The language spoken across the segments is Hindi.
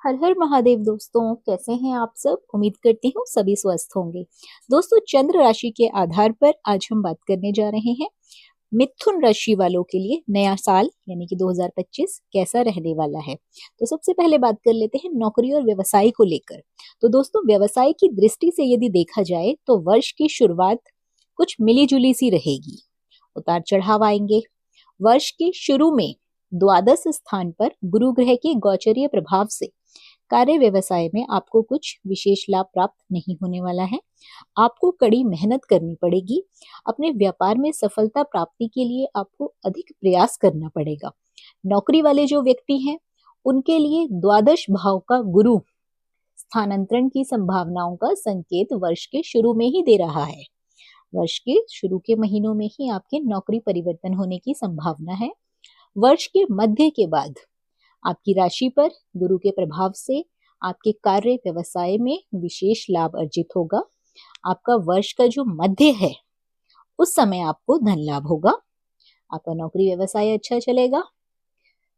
हर हर महादेव दोस्तों, कैसे हैं आप सब। उम्मीद करती हूँ सभी स्वस्थ होंगे। दोस्तों, चंद्र राशि के आधार पर आज हम बात करने जा रहे हैं मिथुन राशि वालों के लिए नया साल यानी कि 2025 कैसा रहने वाला है। तो सबसे पहले बात कर लेते हैं नौकरी और व्यवसाय को लेकर। तो दोस्तों, व्यवसाय की दृष्टि से यदि देखा जाए तो वर्ष की शुरुआत कुछ मिली जुली सी रहेगी। उतार चढ़ाव आएंगे। वर्ष के शुरू में द्वादश स्थान पर गुरु ग्रह के गोचरीय प्रभाव से कार्य व्यवसाय में आपको कुछ विशेष लाभ प्राप्त नहीं होने वाला है। आपको कड़ी मेहनत करनी पड़ेगी। अपने व्यापार में सफलता प्राप्ति के लिए आपको अधिक प्रयास करना पड़ेगा। नौकरी वाले जो व्यक्ति हैं उनके लिए द्वादश भाव का गुरु स्थानांतरण की संभावनाओं का संकेत वर्ष के शुरू में ही दे रहा है। वर्ष के शुरू के महीनों में ही आपके नौकरी परिवर्तन होने की संभावना है। वर्ष के मध्य के बाद आपकी राशि पर गुरु के प्रभाव से आपके कार्य व्यवसाय में विशेष लाभ अर्जित होगा। आपका वर्ष का जो मध्य है उस समय आपको धन लाभ होगा। आपका नौकरी व्यवसाय अच्छा चलेगा।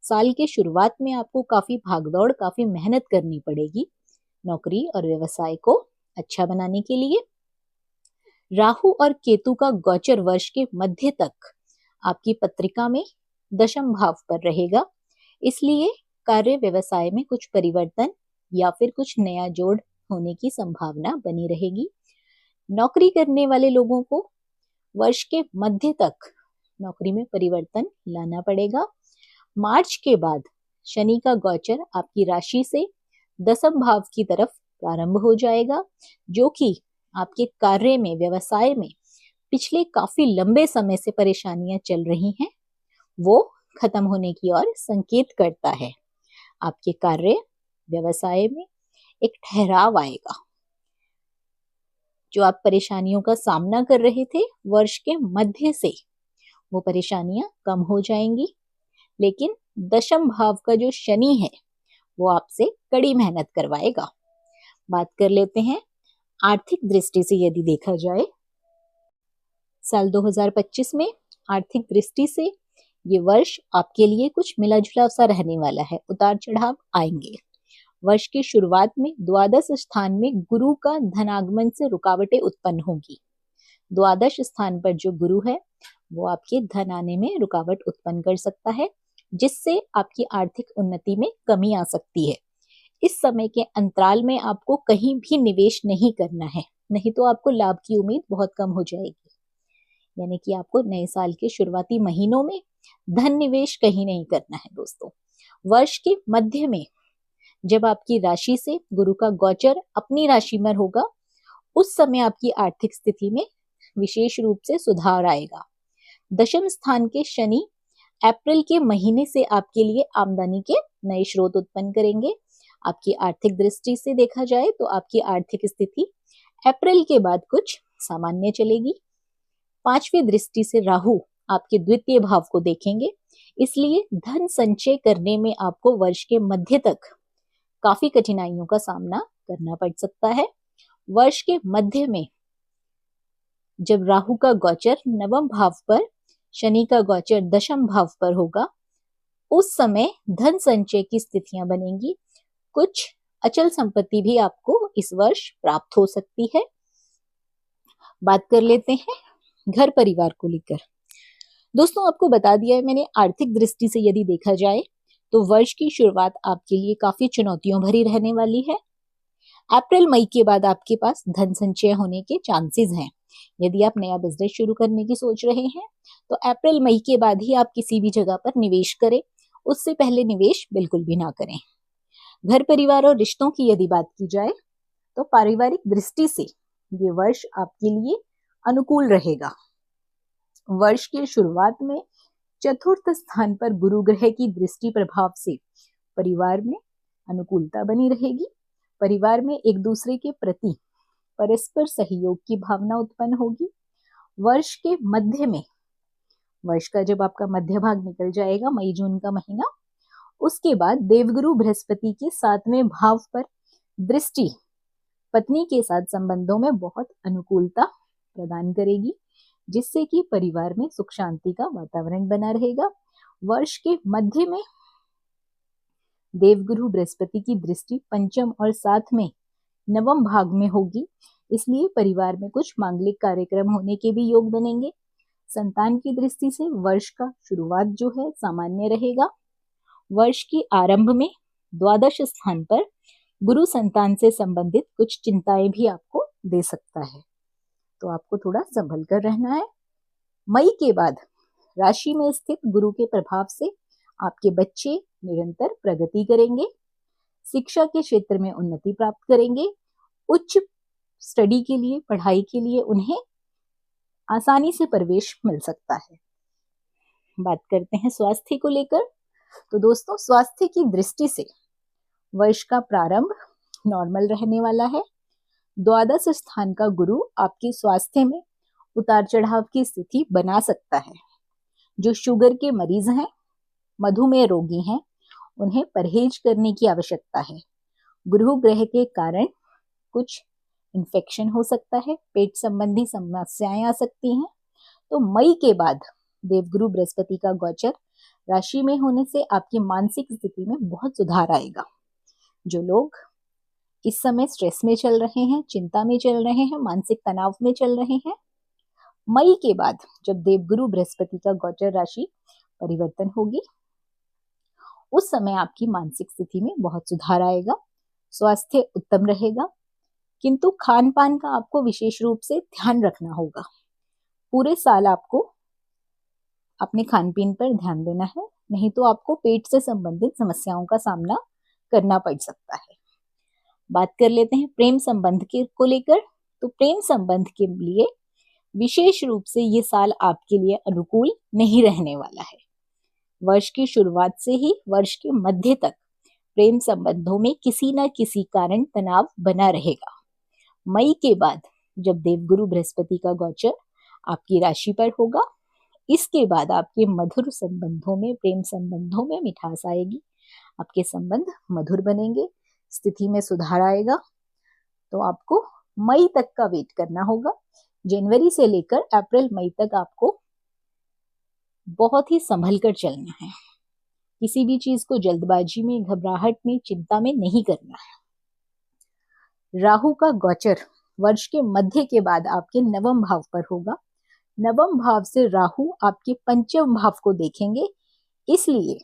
साल के शुरुआत में आपको काफी भागदौड़, काफी मेहनत करनी पड़ेगी नौकरी और व्यवसाय को अच्छा बनाने के लिए। राहु और केतु का गोचर वर्ष के मध्य तक आपकी पत्रिका में दशम भाव पर रहेगा, इसलिए कार्य व्यवसाय में कुछ परिवर्तन या फिर कुछ नया जोड़ होने की संभावना बनी रहेगी। नौकरी करने वाले लोगों को वर्ष के मध्य तक नौकरी में परिवर्तन लाना पड़ेगा। मार्च के बाद शनि का गोचर आपकी राशि से दशम भाव की तरफ प्रारंभ हो जाएगा, जो कि आपके कार्य में, व्यवसाय में पिछले काफी लंबे समय से परेशानियां चल रही हैं वो खत्म होने की ओर संकेत करता है। आपके कार्य व्यवसाय में एक ठहराव आएगा। जो आप परेशानियों का सामना कर रहे थे वर्ष के मध्य से, वो परेशानियां कम हो जाएंगी। लेकिन दशम भाव का जो शनि है वो आपसे कड़ी मेहनत करवाएगा। बात कर लेते हैं आर्थिक दृष्टि से। यदि देखा जाए साल 2025 में आर्थिक दृष्टि से ये वर्ष आपके लिए कुछ मिला जुला सा रहने वाला है। उतार चढ़ाव आएंगे। वर्ष की शुरुआत में द्वादश स्थान में गुरु का धनागमन से रुकावटें उत्पन्न होगी। द्वादश स्थान पर जो गुरु है वो आपके धन आने में रुकावट उत्पन्न कर सकता है, जिससे आपकी आर्थिक उन्नति में कमी आ सकती है। इस समय के अंतराल में आपको कहीं भी निवेश नहीं करना है, नहीं तो आपको लाभ की उम्मीद बहुत कम हो जाएगी। यानी कि आपको नए साल के शुरुआती महीनों में धन निवेश कहीं नहीं करना है। दोस्तों, वर्ष के मध्य में जब आपकी राशि से गुरु का गोचर अपनी राशि में होगा, उस समय आपकी आर्थिक स्थिति में विशेष रूप से सुधार आएगा। दशम स्थान के शनि अप्रैल के महीने से आपके लिए आमदनी के नए स्रोत उत्पन्न करेंगे। आपकी आर्थिक दृष्टि से देखा जाए तो आपकी आर्थिक स्थिति अप्रैल के बाद कुछ सामान्य चलेगी। पांचवी दृष्टि से राहु आपके द्वितीय भाव को देखेंगे, इसलिए धन संचय करने में आपको वर्ष के मध्य तक काफी कठिनाइयों का सामना करना पड़ सकता है। वर्ष के मध्य में जब राहु का गोचर नवम भाव पर, शनि का गोचर दशम भाव पर होगा, उस समय धन संचय की स्थितियां बनेंगी। कुछ अचल संपत्ति भी आपको इस वर्ष प्राप्त हो सकती है। बात कर लेते हैं घर परिवार को लेकर। दोस्तों, आपको बता दिया है मैंने, आर्थिक दृष्टि से यदि देखा जाए तो वर्ष की शुरुआत आपके लिए काफी चुनौतियों भरी रहने वाली है। अप्रैल मई के बाद आपके पास धन संचय होने के चांसेस हैं। यदि आप नया बिजनेस शुरू करने की सोच रहे हैं तो अप्रैल मई के बाद ही आप किसी भी जगह पर निवेश करें, उससे पहले निवेश बिल्कुल भी ना करें। घर परिवार और रिश्तों की यदि बात की जाए तो पारिवारिक दृष्टि से ये वर्ष आपके लिए अनुकूल रहेगा। वर्ष की शुरुआत में चतुर्थ स्थान पर गुरु ग्रह की दृष्टि प्रभाव से परिवार में अनुकूलता बनी रहेगी। परिवार में एक दूसरे के प्रति परस्पर सहयोग की भावना उत्पन्न होगी। वर्ष के मध्य में, वर्ष का जब आपका मध्य भाग निकल जाएगा, मई जून का महीना, उसके बाद देवगुरु बृहस्पति के 7वें भाव पर दृष्टि पत्नी के साथ संबंधों में बहुत अनुकूलता प्रदान करेगी, जिससे कि परिवार में सुख शांति का वातावरण बना रहेगा। वर्ष के मध्य में देवगुरु बृहस्पति की दृष्टि पंचम और साथ में नवम भाग में होगी, इसलिए परिवार में कुछ मांगलिक कार्यक्रम होने के भी योग बनेंगे। संतान की दृष्टि से वर्ष का शुरुआत जो है सामान्य रहेगा। वर्ष की आरंभ में द्वादश स्थान पर गुरु संतान से संबंधित कुछ चिंताएं भी आपको दे सकता है, तो आपको थोड़ा संभल कर रहना है। मई के बाद राशि में स्थित गुरु के प्रभाव से आपके बच्चे निरंतर प्रगति करेंगे, शिक्षा के क्षेत्र में उन्नति प्राप्त करेंगे, उच्च स्टडी के लिए, पढ़ाई के लिए उन्हें आसानी से प्रवेश मिल सकता है। बात करते हैं स्वास्थ्य को लेकर, तो दोस्तों स्वास्थ्य की दृष्टि से वर्ष का प्रारंभ नॉर्मल रहने वाला है। द्वादश स्थान का गुरु आपके स्वास्थ्य में उतार चढ़ाव की स्थिति बना सकता है। जो शुगर के मरीज हैं, मधुमेह रोगी हैं, उन्हें परहेज करने की आवश्यकता है। गुरु ग्रह के कारण कुछ इन्फेक्शन हो सकता है, पेट संबंधी समस्याएं आ सकती हैं। तो मई के बाद देवगुरु बृहस्पति का गोचर राशि में होने से आपकी मानसिक स्थिति में बहुत सुधार आएगा। जो लोग इस समय स्ट्रेस में चल रहे हैं, चिंता में चल रहे हैं, मानसिक तनाव में चल रहे हैं, मई के बाद जब देवगुरु बृहस्पति का गोचर राशि परिवर्तन होगी, उस समय आपकी मानसिक स्थिति में बहुत सुधार आएगा, स्वास्थ्य उत्तम रहेगा। किंतु खान पान का आपको विशेष रूप से ध्यान रखना होगा। पूरे साल आपको अपने खान पीन पर ध्यान देना है, नहीं तो आपको पेट से संबंधित समस्याओं का सामना करना पड़ सकता है। बात कर लेते हैं प्रेम संबंध को लेकर, तो प्रेम संबंध के लिए विशेष रूप से ये साल आपके लिए अनुकूल नहीं रहने वाला है। वर्ष की शुरुआत से ही वर्ष के मध्य तक प्रेम संबंधों में किसी न किसी कारण तनाव बना रहेगा। मई के बाद जब देवगुरु बृहस्पति का गोचर आपकी राशि पर होगा, इसके बाद आपके मधुर संबंधों में, प्रेम संबंधों में मिठास आएगी, आपके संबंध मधुर बनेंगे, स्थिति में सुधार आएगा। तो आपको मई तक का वेट करना होगा। जनवरी से लेकर अप्रैल मई तक आपको बहुत ही संभल कर चलना है। किसी भी चीज को जल्दबाजी में, घबराहट में, चिंता में नहीं करना है। राहु का गोचर वर्ष के मध्य के बाद आपके नवम भाव पर होगा। नवम भाव से राहु आपके पंचम भाव को देखेंगे, इसलिए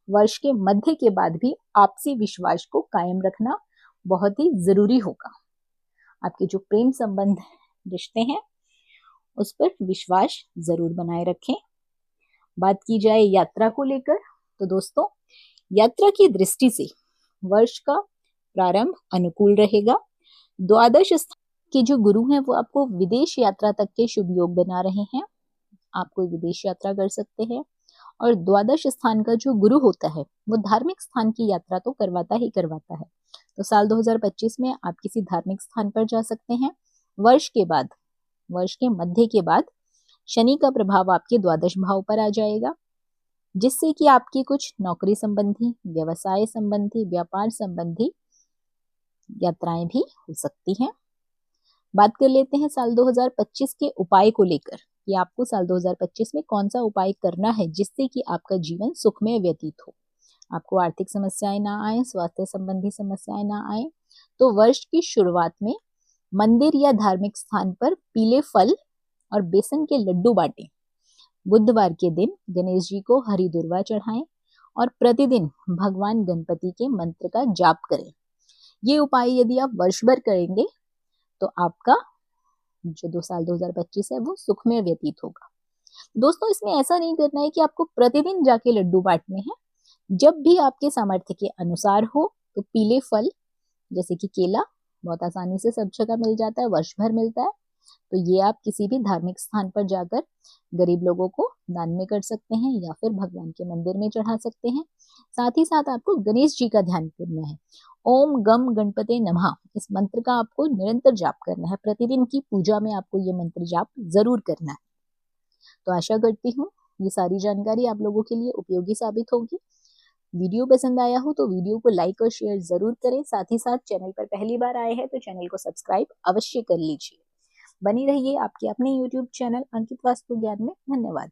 वर्ष के मध्य के बाद भी आपसी विश्वास को कायम रखना बहुत ही जरूरी होगा। आपके जो प्रेम संबंध रिश्ते हैं उस पर विश्वास जरूर बनाए रखें। बात की जाए यात्रा को लेकर, तो दोस्तों यात्रा की दृष्टि से वर्ष का प्रारंभ अनुकूल रहेगा। द्वादश स्थान के जो गुरु हैं वो आपको विदेश यात्रा तक के शुभ योग बना रहे हैं। आप कोई विदेश यात्रा कर सकते हैं, और द्वादश स्थान का जो गुरु होता है वो धार्मिक स्थान की यात्रा तो करवाता ही करवाता है। तो साल 2025 में आप किसी धार्मिक स्थान पर जा सकते हैं। वर्ष के मध्य के बाद शनि का प्रभाव आपके द्वादश भाव पर आ जाएगा, जिससे कि आपकी कुछ नौकरी संबंधी, व्यवसाय संबंधी, व्यापार संबंधी यात्राएं भी हो सकती हैं। बात कर लेते हैं साल 2025 के उपाय को लेकर कि आपको साल 2025 में कौन सा उपाय करना है जिससे कि आपका जीवन सुखमय व्यतीत हो, आपको आर्थिक समस्याएं ना आए, स्वास्थ्य संबंधी समस्याएं ना आए। तो वर्ष की शुरुआत में मंदिर या धार्मिक स्थान पर पीले फल और बेसन के लड्डू बांटें। बुधवार के दिन गणेश जी को हरी दुर्वा चढ़ाएं और प्रतिदिन भगवान गणपति के मंत्र का जाप करें। ये उपाय यदि आप वर्ष भर करेंगे तो आपका जो साल 2025 है वो सुखमय व्यतीत होगा। दोस्तों इसमें ऐसा नहीं करना है कि आपको प्रतिदिन जाके लड्डू बांटने हैं। जब भी आपके सामर्थ्य के अनुसार हो तो पीले फल जैसे कि केला बहुत आसानी से सब जगह मिल जाता है, वर्ष भर मिलता है, तो ये आप किसी भी धार्मिक स्थान पर जाकर गरीब लोगों को दान में कर सकते हैं या फिर भगवान के मंदिर में चढ़ा सकते हैं। साथ ही साथ आपको गणेश जी का ध्यान करना है। ओम गम गणपते नमः इस मंत्र का आपको निरंतर जाप करना है। प्रतिदिन की पूजा में आपको ये मंत्र जाप जरूर करना है। तो आशा करती हूँ ये सारी जानकारी आप लोगों के लिए उपयोगी साबित होगी। वीडियो पसंद आया हो तो वीडियो को लाइक और शेयर जरूर करें। साथ ही साथ चैनल पर पहली बार आए हैं तो चैनल को सब्सक्राइब अवश्य कर लीजिए। बनी रहिए आपके अपने YouTube चैनल अंकित वास्तु ज्ञान में। धन्यवाद।